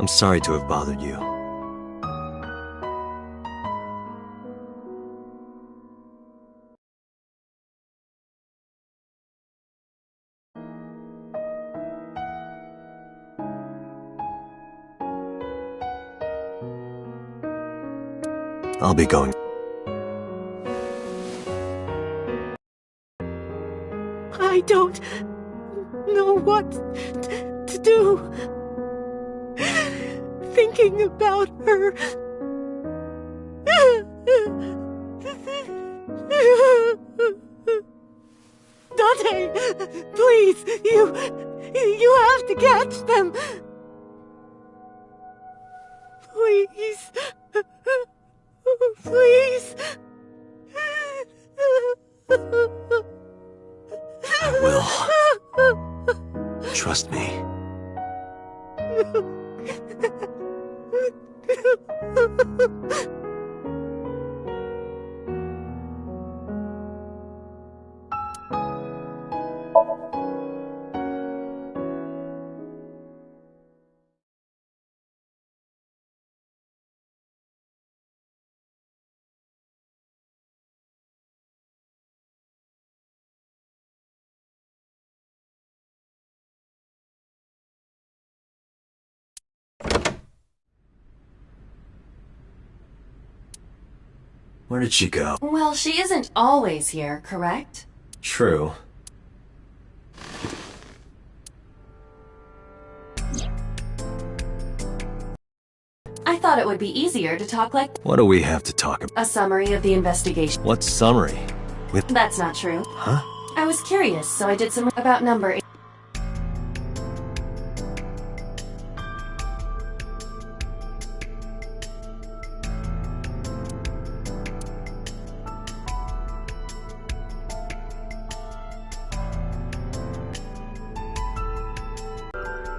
I'm sorry to have bothered you. I'll be going. I don't know what to do. Thinking about her. Dante, please, you have to catch them. Please. Please. I will. Trust me. Where did she go? Well, she isn't always here, correct? True. I thought it would be easier to talk like What do we have to talk about? a summary of the investigation. What summary? With... That's not true. Huh? I was curious, so I did some about number 8.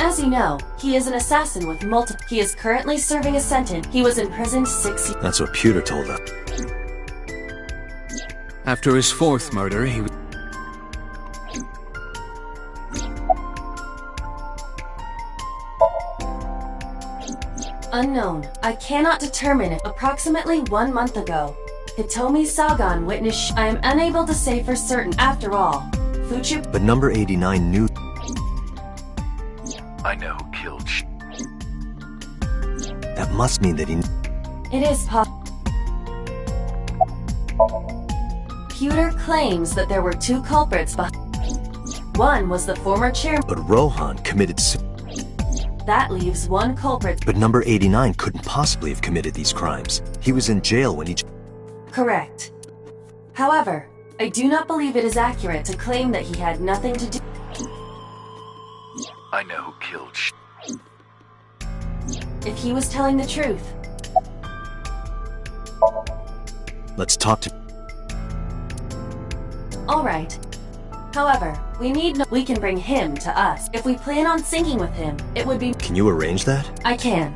As you know, he is an assassin with multiple. He is currently serving a sentence. He was imprisoned 6 years. That's what Pewter told us. After his 4th murder, he was... Unknown. I cannot determine if approximately 1 month ago, Hitomi Sagan witnessed. I am unable to say for certain. After all, Fuchu. But number 89 knew... I know who killed That must mean that he... It is Pewter claims that there were 2 culprits behind. One was the former chairman. But Rohan committed... That leaves 1 culprit. But number 89 couldn't possibly have committed these crimes. He was in jail when he... Correct. However, I do not believe it is accurate to claim that he had nothing to do. I know who killed If he was telling the truth. Let's talk to... Alright. However, we can bring him to us. If we plan on syncing with him, it would be... Can you arrange that? I can.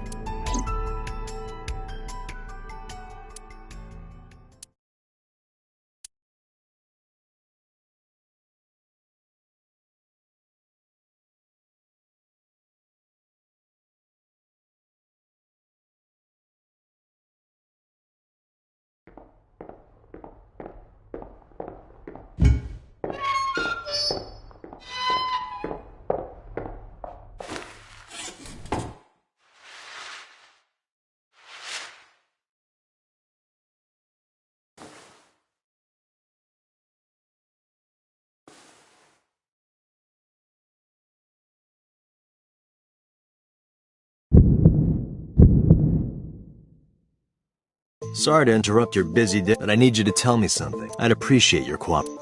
Sorry to interrupt your busy day, but I need you to tell me something. I'd appreciate your cooperation.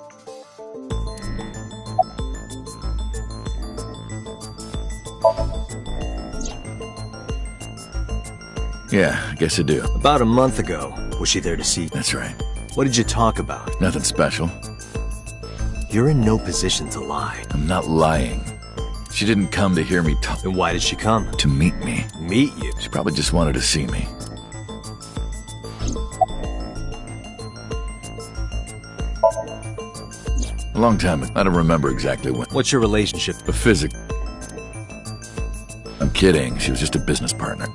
Yeah, I guess I do. About a month ago, was she there to see you? That's right. What did you talk about? Nothing special. You're in no position to lie. I'm not lying. She didn't come to hear me talk. Then why did she come? To meet me. Meet you? She probably just wanted to see me. A long time ago. I don't remember exactly when. What's your relationship? The physics. I'm kidding. She was just a business partner.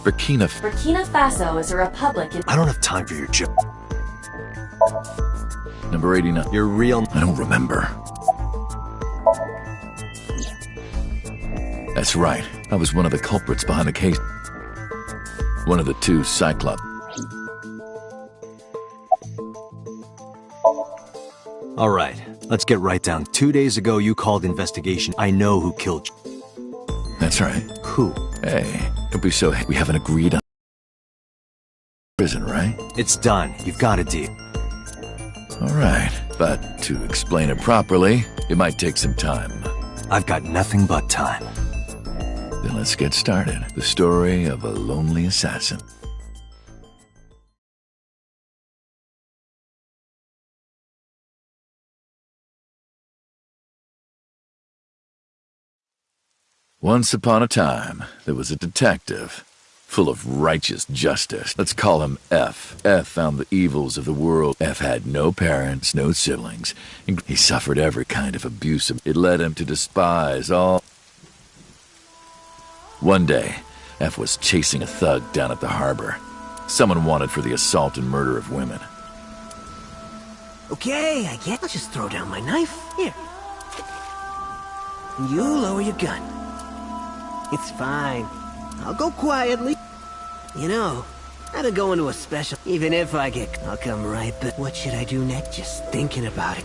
Burkina Faso is a republic in... I don't have time for your joke. Number 89. You're real. I don't remember. That's right. I was one of the culprits behind the case. One of the two Cyclops. All right, let's get right down. 2 days ago, you called investigation. I know who killed you. That's right. Who? Hey, don't be so... We haven't agreed on... prison, right? It's done. You've got a deal. All right, but to explain it properly, it might take some time. I've got nothing but time. Then let's get started. The story of a lonely assassin. Once upon a time, there was a detective, full of righteous justice. Let's call him F. F found the evils of the world. F had no parents, no siblings. He suffered every kind of abuse. It led him to despise all. One day, F was chasing a thug down at the harbor. Someone wanted for the assault and murder of women. Okay, I guess I'll just throw down my knife. Here. And you lower your gun. It's fine. I'll go quietly. You know, I've been going to a special. Even if I get... I'll come right back. What should I do next? Just thinking about it.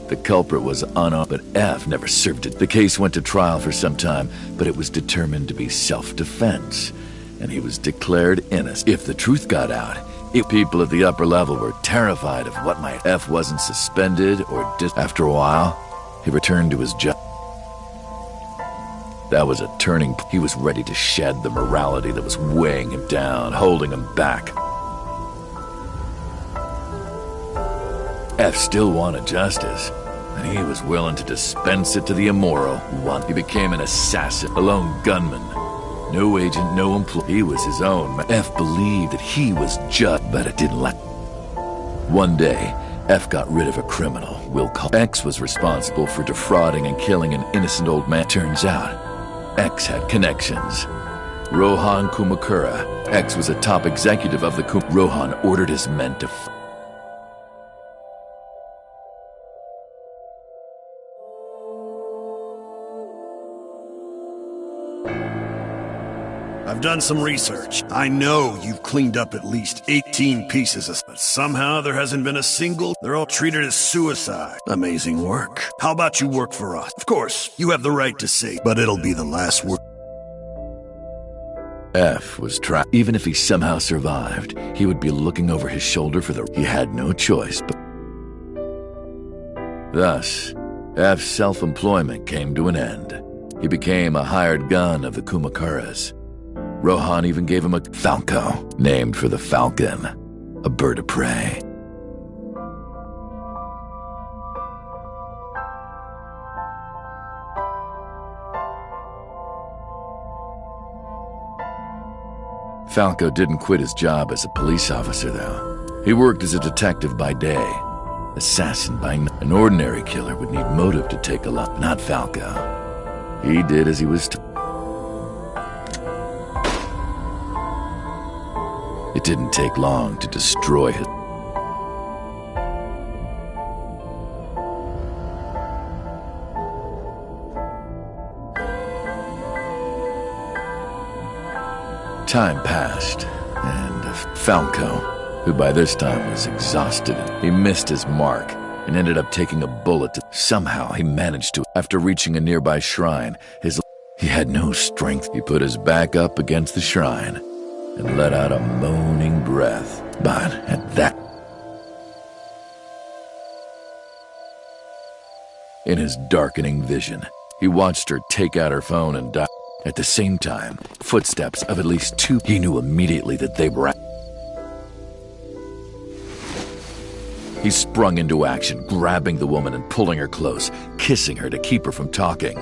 The culprit was unarmed, but F never served it. The case went to trial for some time, but it was determined to be self-defense, and he was declared innocent. If the truth got out, people at the upper level were terrified of what might. F wasn't suspended or After a while, he returned to his job. That was a turning point. He was ready to shed the morality that was weighing him down, holding him back. F still wanted justice, and he was willing to dispense it to the immoral one. He became an assassin, a lone gunman. No agent, no employee. He was his own man. F believed that he was just, but it didn't let. One day, F got rid of a criminal. We'll call X was responsible for defrauding and killing an innocent old man. Turns out, X had connections. Rohan Kumakura. X was a top executive of the Rohan ordered his men to I've done some research. I know you've cleaned up at least 18 pieces of... But somehow there hasn't been a single... They're all treated as suicide. Amazing work. How about you work for us? Of course, you have the right to say, but it'll be the last word. F was trapped. Even if he somehow survived, he would be looking over his shoulder for the... He had no choice, but... Thus, F's self-employment came to an end. He became a hired gun of the Kumakuras. Rohan even gave him a Falco, named for the falcon, a bird of prey. Falco didn't quit his job as a police officer, though. He worked as a detective by day, assassin by night. An ordinary killer would need motive to take a lot, not Falco. He did as he was told. It didn't take long to destroy his... Time passed, and Falco, who by this time was exhausted, he missed his mark and ended up taking a bullet. Somehow he managed to... After reaching a nearby shrine, he had no strength. He put his back up against the shrine and let out a moaning breath. But at that... In his darkening vision, he watched her take out her phone and die. At the same time, footsteps of at least two... He knew immediately that they were... He sprung into action, grabbing the woman and pulling her close, kissing her to keep her from talking.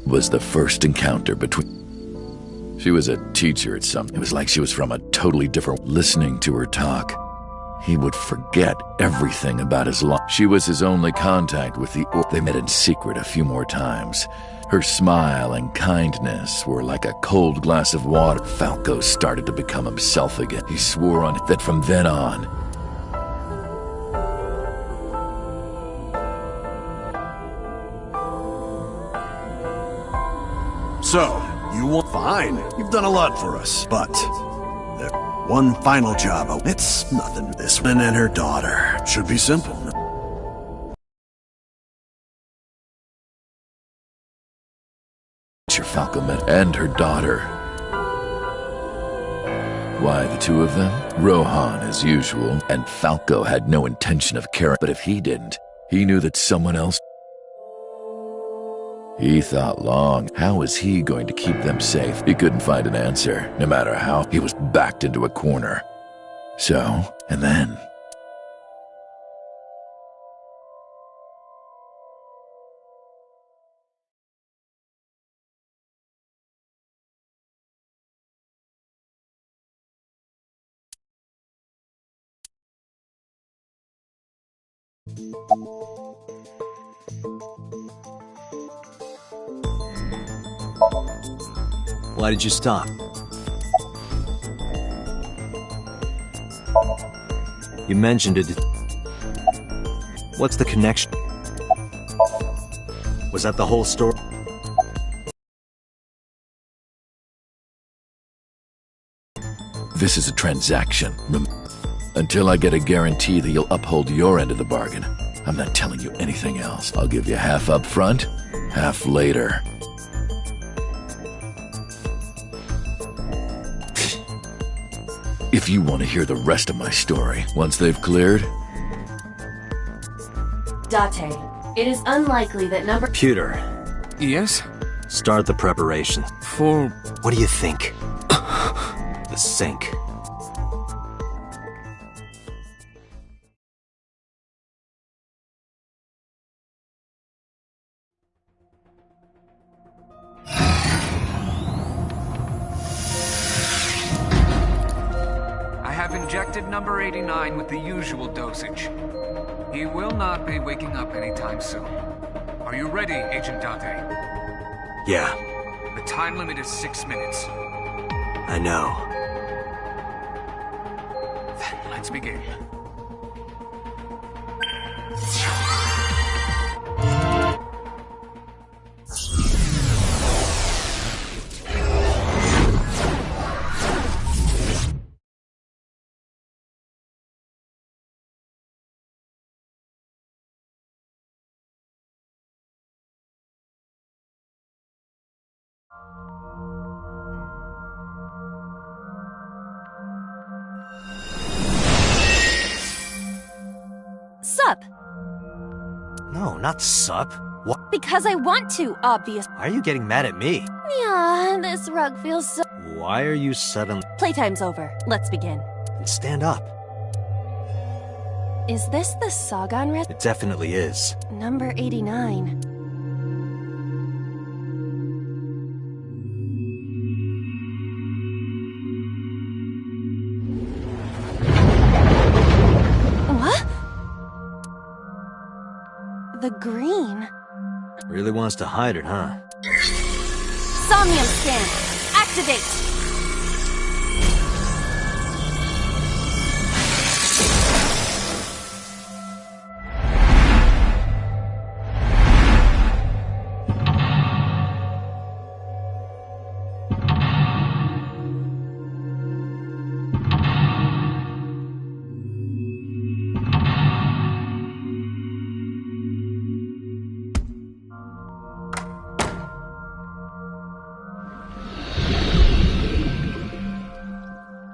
was the first encounter between... She was a teacher at some... It was like she was from a totally different... Listening to her talk, he would forget everything about his life. She was his only contact with the... They met in secret a few more times. Her smile and kindness were like a cold glass of water. Falco started to become himself again. He swore on it that from then on... So, you want... Fine. You've done a lot for us, but... there's one final job. It's nothing. This woman and her daughter. Should be simple. Falco met and her daughter. Why the two of them? Rohan as usual, and Falco had no intention of caring. But if he didn't, he knew that someone else... He thought long. How was he going to keep them safe? He couldn't find an answer. No matter how, he was backed into a corner. So, and then... Why did you stop? You mentioned it. What's the connection? Was that the whole story? This is a transaction. Until I get a guarantee that you'll uphold your end of the bargain, I'm not telling you anything else. I'll give you half up front, half later. If you want to hear the rest of my story, once they've cleared... Date, it is unlikely that number... Computer, Yes? start the preparation. For... What do you think? The sink. I have injected number 89 with the usual dosage. He will not be waking up anytime soon. Are you ready, Agent Date? Yeah, The time limit is 6 minutes. I know. Then let's begin. Sup? No, not sup. What? Because I want to, obvious. Why are you getting mad at me? Yeah, this rug feels so... Why are you suddenly... Playtime's over. Let's begin. Stand up. Is this the Sagan rest? It definitely is. Number 89. What? The green. Really wants to hide it, huh? Somnium scan. Activate.